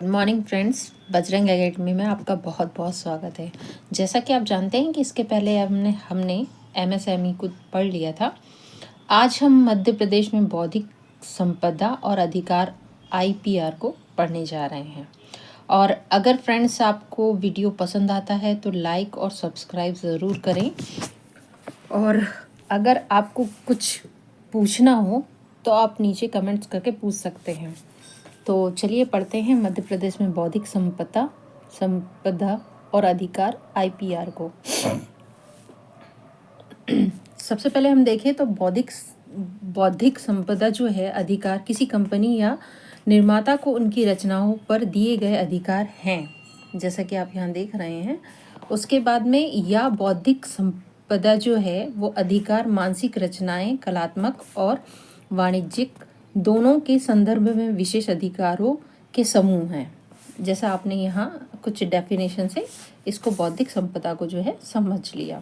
Good morning friends, Bajrang academy में आपका बहुत बहुत स्वागत है। जैसा कि आप जानते हैं कि इसके पहले हमने एमएसएमई को पढ़ लिया था। आज हम मध्य प्रदेश में बौद्धिक संपदा और अधिकार आईपीआर को पढ़ने जा रहे हैं। और अगर फ्रेंड्स आपको वीडियो पसंद आता है तो लाइक और सब्सक्राइब ज़रूर करें। और अगर आपको कुछ पूछना हो तो आप नीचे कमेंट्स करके पूछ सकते हैं। तो चलिए पढ़ते हैं मध्य प्रदेश में बौद्धिक संपदा और अधिकार आईपीआर को। सबसे पहले हम देखें तो बौद्धिक संपदा जो है अधिकार किसी कंपनी या निर्माता को उनकी रचनाओं पर दिए गए अधिकार हैं, जैसा कि आप यहाँ देख रहे हैं। उसके बाद में या बौद्धिक संपदा जो है वो अधिकार मानसिक रचनाएं, कलात्मक और वाणिज्यिक दोनों के संदर्भ में विशेष अधिकारों के समूह हैं। जैसा आपने यहाँ कुछ डेफिनेशन से इसको बौद्धिक संपदा को जो है समझ लिया।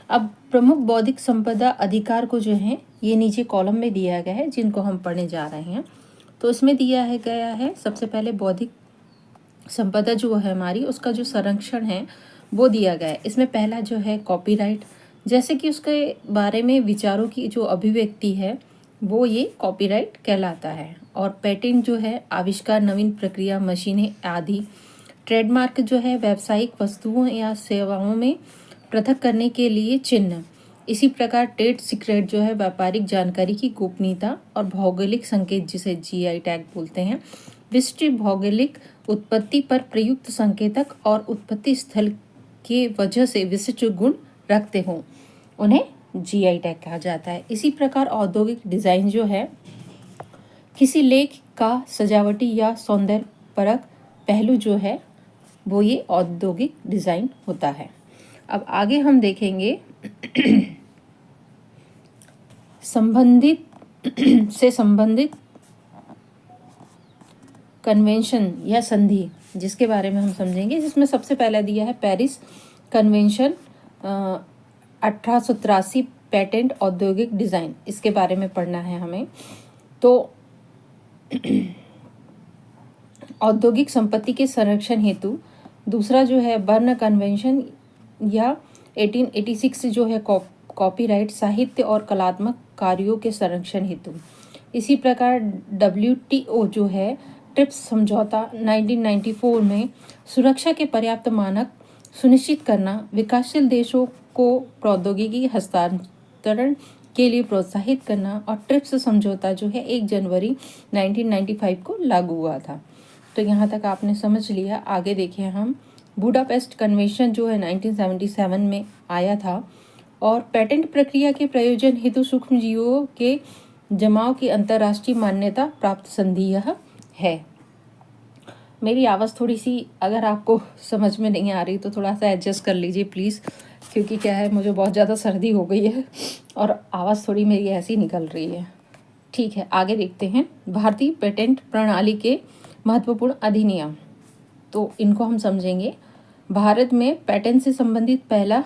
अब प्रमुख बौद्धिक संपदा अधिकार को जो है ये नीचे कॉलम में दिया गया है, जिनको हम पढ़ने जा रहे हैं। तो इसमें गया है सबसे पहले बौद्धिक संपदा जो है हमारी, उसका जो संरक्षण है वो दिया गया है। इसमें पहला जो है कॉपीराइट, जैसे कि उसके बारे में विचारों की जो अभिव्यक्ति है वो ये कॉपीराइट कहलाता है। और पेटेंट जो है आविष्कार, नवीन प्रक्रिया, मशीनें आदि। ट्रेडमार्क जो है व्यावसायिक वस्तुओं या सेवाओं में पृथक करने के लिए चिन्ह। इसी प्रकार ट्रेड सीक्रेट जो है व्यापारिक जानकारी की गोपनीयता। और भौगोलिक संकेत जिसे जीआई टैग बोलते हैं, विशिष्ट भौगोलिक उत्पत्ति पर प्रयुक्त संकेतक और उत्पत्ति स्थल के वजह से विशिष्ट गुण रखते हों, उन्हें जीआई टैग कहा जाता है। इसी प्रकार औद्योगिक डिजाइन जो है किसी लेख का सजावटी या सौंदर्यपरक पहलू जो है वो ये औद्योगिक डिजाइन होता है। अब आगे हम देखेंगे संबंधित कन्वेंशन या संधि, जिसके बारे में हम समझेंगे। जिसमें सबसे पहला दिया है पेरिस कन्वेंशन 1883, पेटेंट औद्योगिक डिजाइन, इसके बारे में पढ़ना है हमें। तो औद्योगिक संपत्ति के संरक्षण हेतु दूसरा जो है बर्न कन्वेंशन या 1886 जो है कॉपीराइट, साहित्य और कलात्मक कार्यों के संरक्षण हेतु। इसी प्रकार WTO जो है ट्रिप्स समझौता 1994 में सुरक्षा के पर्याप्त मानक सुनिश्चित करना, विकासशील देशों को प्रौद्योगिकी हस्तांतरण के लिए प्रोत्साहित करना। और ट्रिप्स समझौता जो है 1 जनवरी 1995 को लागू हुआ था। तो यहाँ तक आपने समझ लिया। आगे देखें हम, बुडापेस्ट कन्वेंशन जो है 1977 में आया था और पेटेंट प्रक्रिया के प्रयोजन हेतु सूक्ष्म जीवों के जमाव की अंतर्राष्ट्रीय मान्यता प्राप्त संधि यह है। मेरी आवाज़ थोड़ी सी अगर आपको समझ में नहीं आ रही तो थोड़ा सा एडजस्ट कर लीजिए प्लीज़, क्योंकि क्या है, मुझे बहुत ज़्यादा सर्दी हो गई है और आवाज़ थोड़ी मेरी ऐसी निकल रही है। ठीक है, आगे देखते हैं भारतीय पेटेंट प्रणाली के महत्वपूर्ण अधिनियम। तो इनको हम समझेंगे। भारत में पेटेंट से संबंधित पहला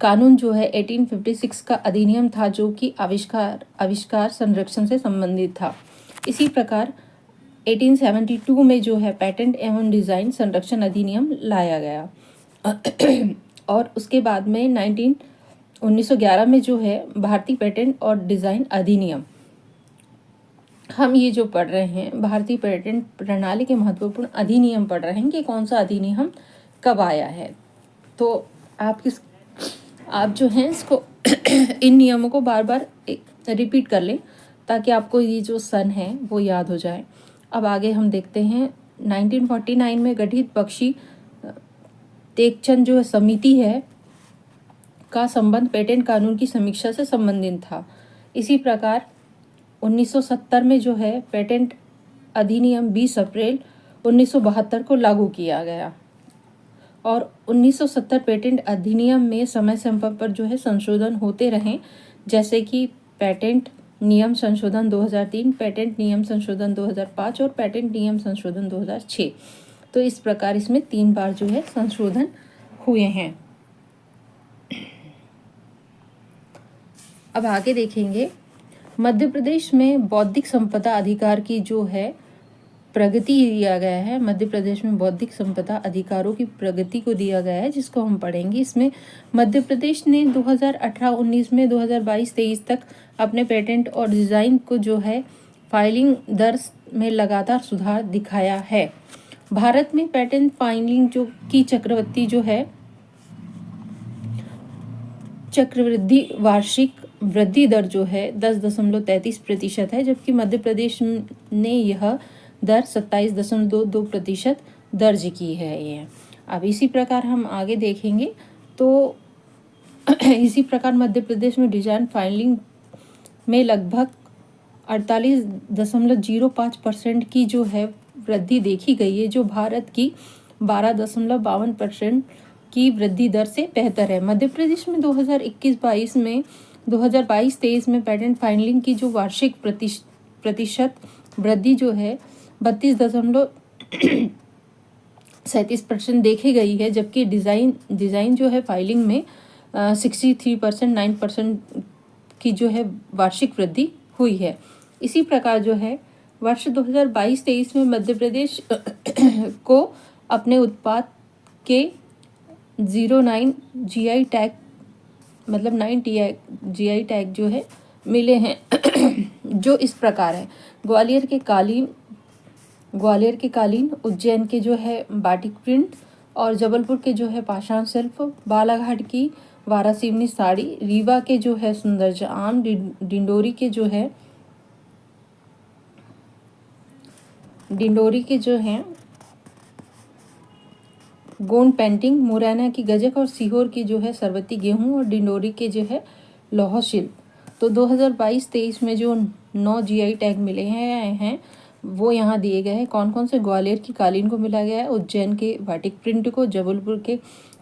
कानून जो है 1856 का अधिनियम था, जो कि आविष्कार संरक्षण से संबंधित था। इसी प्रकार 1872 में जो है पेटेंट एवं डिज़ाइन संरक्षण अधिनियम लाया गया। और उसके बाद में 1911 में जो है भारतीय पेटेंट और डिज़ाइन अधिनियम। हम ये जो पढ़ रहे हैं भारतीय पेटेंट प्रणाली के महत्वपूर्ण अधिनियम पढ़ रहे हैं कि कौन सा अधिनियम कब आया है। तो आप जो हैं इसको इन नियमों को बार बार रिपीट कर लें ताकि आपको ये जो सन है वो याद हो जाए। अब आगे हम देखते हैं 1949 में गठित पक्षी तेगचंद जो समिति है का संबंध पेटेंट कानून की समीक्षा से संबंधित था। इसी प्रकार 1970 में जो है पेटेंट अधिनियम 20 अप्रैल 1972 को लागू किया गया। और 1970 पेटेंट अधिनियम में समय समय पर जो है संशोधन होते रहे, जैसे कि पेटेंट नियम संशोधन 2003, पेटेंट नियम संशोधन 2005 और पेटेंट नियम संशोधन 2006। तो इस प्रकार इसमें 3 बार जो है संशोधन हुए हैं। अब आगे देखेंगे मध्य प्रदेश में बौद्धिक संपदा अधिकार की जो है प्रगति दिया गया है। मध्य प्रदेश में बौद्धिक संपदा अधिकारों की प्रगति को दिया गया है, जिसको हम पढ़ेंगे। इसमें मध्य प्रदेश ने 2018-19 में 2022-23 तक अपने पेटेंट और डिज़ाइन को जो है फाइलिंग दर में लगातार सुधार दिखाया है। भारत में पेटेंट फाइलिंग जो की चक्रवृद्धि वार्षिक वृद्धि दर जो है 10.33% है, जबकि मध्य प्रदेश ने यह दर 27.22% दर्ज की है। ये अब इसी प्रकार हम आगे देखेंगे तो इसी प्रकार मध्य प्रदेश में डिजाइन फाइलिंग में लगभग 48.05% की जो है वृद्धि देखी गई है, जो भारत की 12.52% की वृद्धि दर से बेहतर है। मध्य प्रदेश में 2022-23 में पेटेंट फाइलिंग की जो वार्षिक प्रतिशत वृद्धि जो है 32.37% देखी गई है, जबकि डिज़ाइन जो है फाइलिंग में 63.9% की जो है वार्षिक वृद्धि हुई है। इसी प्रकार जो है वर्ष 2022-23 में मध्य प्रदेश को अपने उत्पाद के 09 GI टैग मतलब 9 GI टैग जो है मिले हैं जो इस प्रकार है। ग्वालियर के कालीन, उज्जैन के जो है बाटिक प्रिंट और जबलपुर के जो है पाषाण शिल्प, बालाघाट की वारासिवनी साड़ी, रीवा के जो है सुंदरजा आम, डिंडोरी के जो है गोंड पेंटिंग, मुरैना की गजक और सीहोर की जो है सरबती गेहूं और डिंडोरी के जो है लौह शिल्प। तो 2022-23 में जो 9 GI टैग मिले हैं वो यहाँ दिए गए हैं। कौन कौन से? ग्वालियर की कालीन को मिला गया है, उज्जैन के बाटिक प्रिंट को, जबलपुर के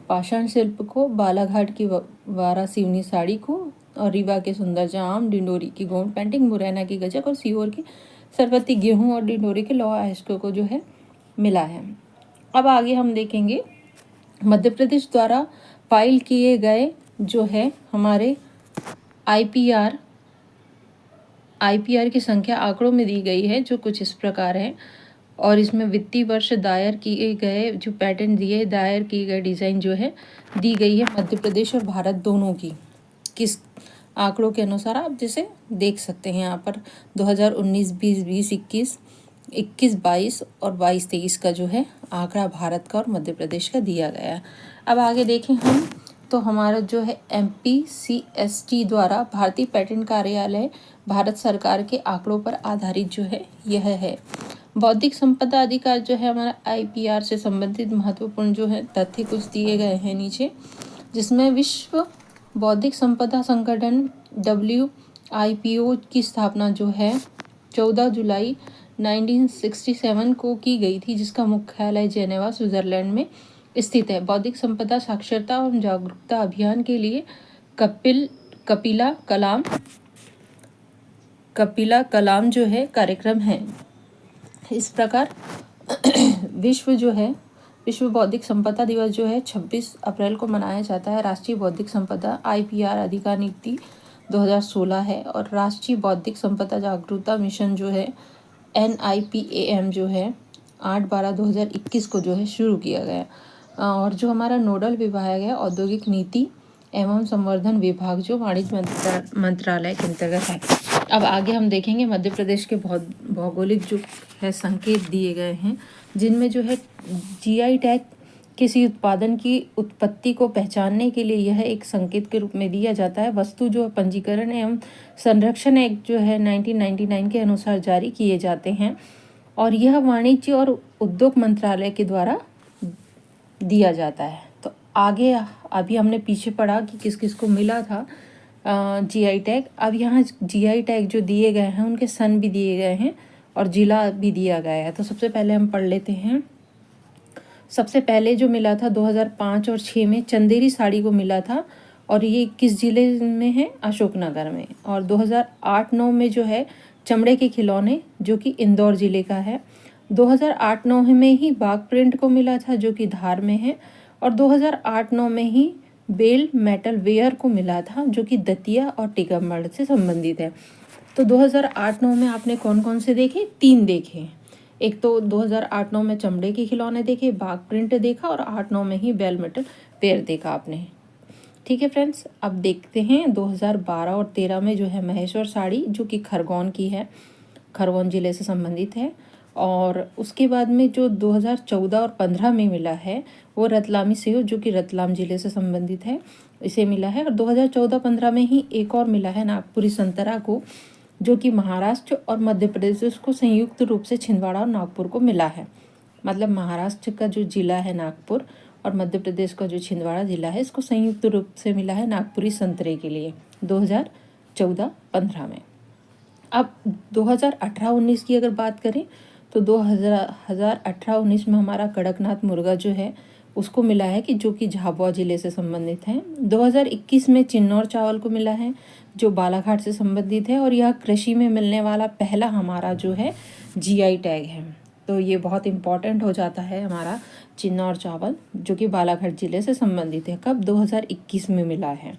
पाषाण शिल्प को, बालाघाट की वारासिवनी साड़ी को और रीवा के सुंदरजा आम, डिंडोरी की गोंड पेंटिंग, मुरैना की गजक और सीहोर की सरबती गेहूं और डिंडोरी के लौह अयस्क को जो है मिला है। अब आगे हम देखेंगे मध्य प्रदेश द्वारा फाइल किए गए जो है हमारे IPR की संख्या आंकड़ों में दी गई है, जो कुछ इस प्रकार है। और इसमें वित्तीय वर्ष दायर किए गए जो पैटेंट दिए, दायर किए गए डिज़ाइन जो है दी गई है मध्य प्रदेश और भारत दोनों की। किस आंकड़ों के अनुसार आप जैसे देख सकते हैं यहाँ पर 2019, 20, 21, 22 और 22-23 का जो है आंकड़ा भारत का और मध्य प्रदेश का दिया गया है। अब आगे देखें हम तो हमारा जो है MPCST द्वारा भारतीय पेटेंट कार्यालय भारत सरकार के आंकड़ों पर आधारित जो है यह है। बौद्धिक संपदा अधिकार जो है हमारा IPR से संबंधित महत्वपूर्ण जो है तथ्य कुछ दिए गए हैं नीचे, जिसमें विश्व बौद्धिक संपदा संगठन WIPO की स्थापना जो है 14 जुलाई 1967 को की गई थी, जिसका मुख्यालय जेनेवा स्विट्जरलैंड में स्थित है। बौद्धिक संपदा साक्षरता एवं जागरूकता अभियान के लिए कपिला कलाम जो है कार्यक्रम है। इस प्रकार विश्व बौद्धिक संपदा दिवस जो है 26 अप्रैल को मनाया जाता है। राष्ट्रीय बौद्धिक संपदा IPR अधिकार नीति 2016 है और राष्ट्रीय बौद्धिक संपदा जागरूकता मिशन जो है NIPAM जो है 8/12/2021 को जो है शुरू किया गया। और जो हमारा नोडल विभाग है औद्योगिक नीति एवं संवर्धन विभाग जो वाणिज्य मंत्रालय के अंतर्गत है। अब आगे हम देखेंगे मध्य प्रदेश के भौगोलिक जो है संकेत दिए गए हैं, जिनमें जो है GI टैग किसी उत्पादन की उत्पत्ति को पहचानने के लिए यह एक संकेत के रूप में दिया जाता है। वस्तु जो पंजीकरण एवं संरक्षण एक्ट जो है 1999 के अनुसार जारी किए जाते हैं और यह वाणिज्य और उद्योग मंत्रालय के द्वारा दिया जाता है। तो आगे अभी हमने पीछे पढ़ा कि किस किस को मिला था GI टैग। अब यहाँ GI टैग जो दिए गए हैं उनके सन भी दिए गए हैं और जिला भी दिया गया है। तो सबसे पहले हम पढ़ लेते हैं। सबसे पहले जो मिला था 2005 और 6 में चंदेरी साड़ी को मिला था और ये किस जिले में है? अशोकनगर में। और 2008-9 में जो है चमड़े के खिलौने जो कि इंदौर जिले का है। 2008-9 में ही बाघ प्रिंट को मिला था जो कि धार में है। और 2008-9 में ही बेल मेटल वेयर को मिला था जो कि दतिया और टीकमगढ़ से संबंधित है। तो 2008-9 में आपने कौन कौन से देखे? 3 देखे। एक तो 2008-9 में चमड़े के खिलौने देखे, बाघ प्रिंट देखा, और 8-9 में ही बेल मेटल पेयर देखा आपने। ठीक है फ्रेंड्स, अब देखते हैं 2012 और 13 में जो है महेश्वर साड़ी, जो कि खरगोन की है, खरगोन ज़िले से संबंधित है। और उसके बाद में जो 2014 और 15 में मिला है वो रतलामी सेव, जो कि रतलाम ज़िले से संबंधित है, इसे मिला है। और 2014-15 में ही एक और मिला है नागपुरी संतरा को, जो कि महाराष्ट्र और मध्य प्रदेश को संयुक्त रूप से छिंदवाड़ा और नागपुर को मिला है। मतलब महाराष्ट्र का जो ज़िला है नागपुर और मध्य प्रदेश का जो छिंदवाड़ा ज़िला है, इसको संयुक्त रूप से मिला है नागपुरी संतरे के लिए 2014-15 में। अब 2018-19 की अगर बात करें तो 2018-19 में हमारा कड़कनाथ मुर्गा जो है उसको मिला है, कि जो कि झाबुआ ज़िले से संबंधित है। 2021 में चिन्नौर चावल को मिला है, जो बालाघाट से संबंधित है, और यह कृषि में मिलने वाला पहला हमारा जो है जीआई टैग है। तो ये बहुत इम्पॉर्टेंट हो जाता है हमारा चिन्नौर चावल, जो कि बालाघाट ज़िले से संबंधित है। कब? 2021 में मिला है।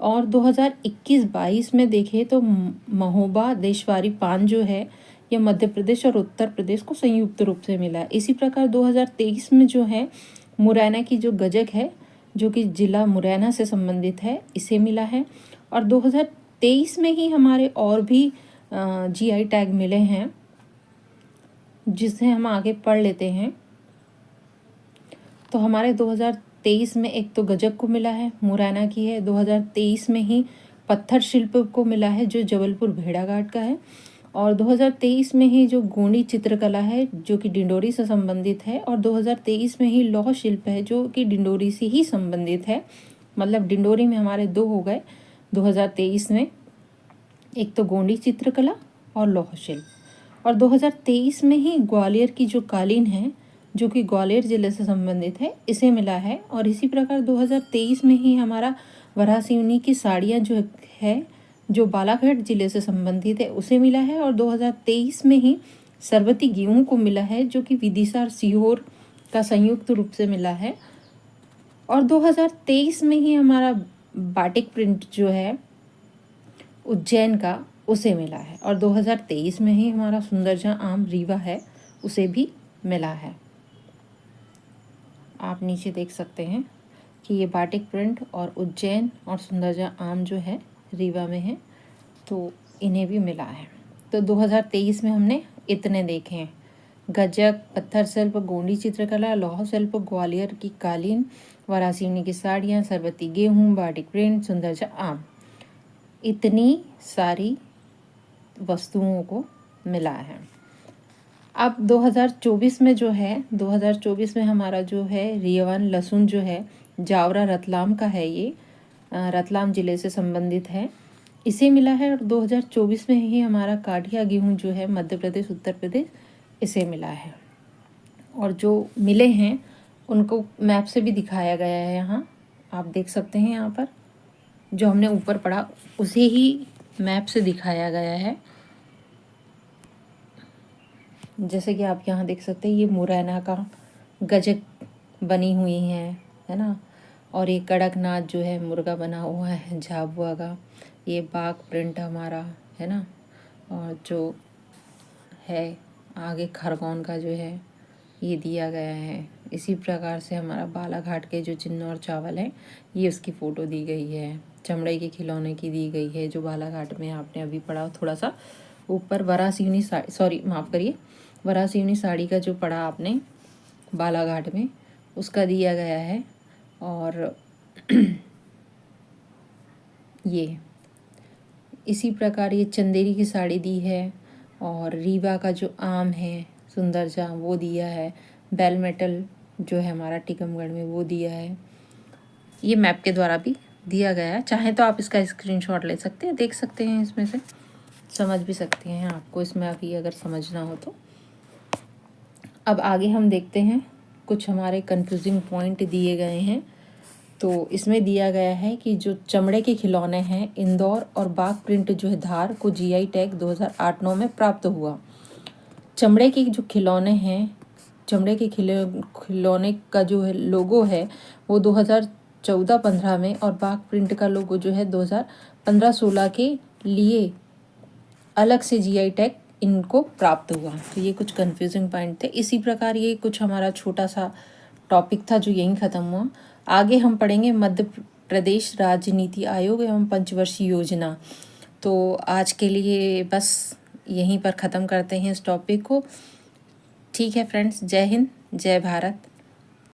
और 2021-22 में देखें तो महोबा देशवारी पान जो है यह मध्य प्रदेश और उत्तर प्रदेश को संयुक्त रूप से मिला है। इसी प्रकार 2023 में जो है मुरैना की जो गजक है, जो कि जिला मुरैना से संबंधित है, इसे मिला है। और 2023 में ही हमारे और भी जीआई टैग मिले हैं, जिसे हम आगे पढ़ लेते हैं। तो हमारे 2023 में एक तो गजक को मिला है, मुरैना की है। 2023 में ही पत्थर शिल्प को मिला है, जो जबलपुर भेड़ाघाट का है। और 2023 में ही जो गोंडी चित्रकला है, जो कि डिंडोरी से संबंधित है। और 2023 में ही लौह शिल्प है, जो कि डिंडोरी से ही संबंधित है। मतलब डिंडोरी में हमारे दो हो गए 2023 में, एक तो गोंडी चित्रकला और लौह शिल्प। और 2023 में ही ग्वालियर की जो कालीन है, जो कि ग्वालियर ज़िले से संबंधित है, इसे मिला है। और इसी प्रकार 2023 में ही हमारा वरासिवनी की साड़ियाँ जो है, जो बालाघाट ज़िले से संबंधित है, उसे मिला है। और 2023 में ही सरबती गेहूँ को मिला है, जो कि विदिशा और सीहोर का संयुक्त रूप से मिला है। और 2023 में ही हमारा बाटिक प्रिंट जो है उज्जैन का, उसे मिला है। और 2023 में ही हमारा सुंदरजा आम रीवा है, उसे भी मिला है। आप नीचे देख सकते हैं कि ये बाटिक प्रिंट और उज्जैन और सुंदरजा आम जो है रीवा में है, तो इन्हें भी मिला है। तो 2023 में हमने इतने देखे हैं: गजक, पत्थर शिल्प, गोंडी चित्रकला, लौह शिल्प, ग्वालियर की कालीन, वारासिवनी की साड़ियाँ, सरबती गेहूँ, बाटिक प्रिंट, सुंदरजा आम। इतनी सारी वस्तुओं को मिला है। अब 2024 में जो है, 2024 में हमारा जो है रियवन लहसुन जो है जावरा रतलाम का है, ये रतलाम ज़िले से संबंधित है, इसे मिला है। और 2024 में ही हमारा काठिया गेहूँ जो है मध्य प्रदेश उत्तर प्रदेश, इसे मिला है। और जो मिले हैं उनको मैप से भी दिखाया गया है, यहाँ आप देख सकते हैं। यहाँ पर जो हमने ऊपर पढ़ा उसे ही मैप से दिखाया गया है। जैसे कि आप यहाँ देख सकते हैं, ये मुरैना का गजक बनी हुई है ना। और ये कड़कनाथ जो है मुर्गा बना हुआ है झाबुआ का, ये बाघ प्रिंट हमारा है ना। और जो है आगे खरगोन का जो है ये दिया गया है। इसी प्रकार से हमारा बालाघाट के जो चिन्नौर चावल है, ये उसकी फ़ोटो दी गई है। चमड़े के खिलौने की दी गई है, जो बालाघाट में आपने अभी पढ़ा थोड़ा सा ऊपर। वरासिवनी साड़ी, सॉरी माफ़ करिए, वरासिवनी साड़ी का जो पढ़ा आपने बालाघाट में, उसका दिया गया है। और ये इसी प्रकार ये चंदेरी की साड़ी दी है। और रीवा का जो आम है सुंदरजा, वो दिया है। बेल मेटल जो है हमारा टीकमगढ़ में, वो दिया है। ये मैप के द्वारा भी दिया गया है। चाहे तो आप इसका स्क्रीनशॉट ले सकते हैं, देख सकते हैं, इसमें से समझ भी सकते हैं आपको इसमें अभी अगर समझना हो तो। अब आगे हम देखते हैं, कुछ हमारे कंफ्यूजिंग पॉइंट दिए गए हैं। तो इसमें दिया गया है कि जो चमड़े के खिलौने हैं इंदौर और बाघ प्रिंट जो है धार को जीआई टैग 2008-9 में प्राप्त हुआ। चमड़े के जो खिलौने हैं, चमड़े के खिलौने का जो है लोगो है वो 2014-15 में, और बाघ प्रिंट का लोगो जो है 2015-16 के लिए अलग से जीआई टैग इनको प्राप्त हुआ। तो ये कुछ कन्फ्यूजिंग पॉइंट थे। इसी प्रकार ये कुछ हमारा छोटा सा टॉपिक था जो यहीं ख़त्म हुआ। आगे हम पढ़ेंगे मध्य प्रदेश राज्य नीति आयोग एवं पंचवर्षीय योजना। तो आज के लिए बस यहीं पर ख़त्म करते हैं इस टॉपिक को। ठीक है फ्रेंड्स, जय हिंद, जय भारत।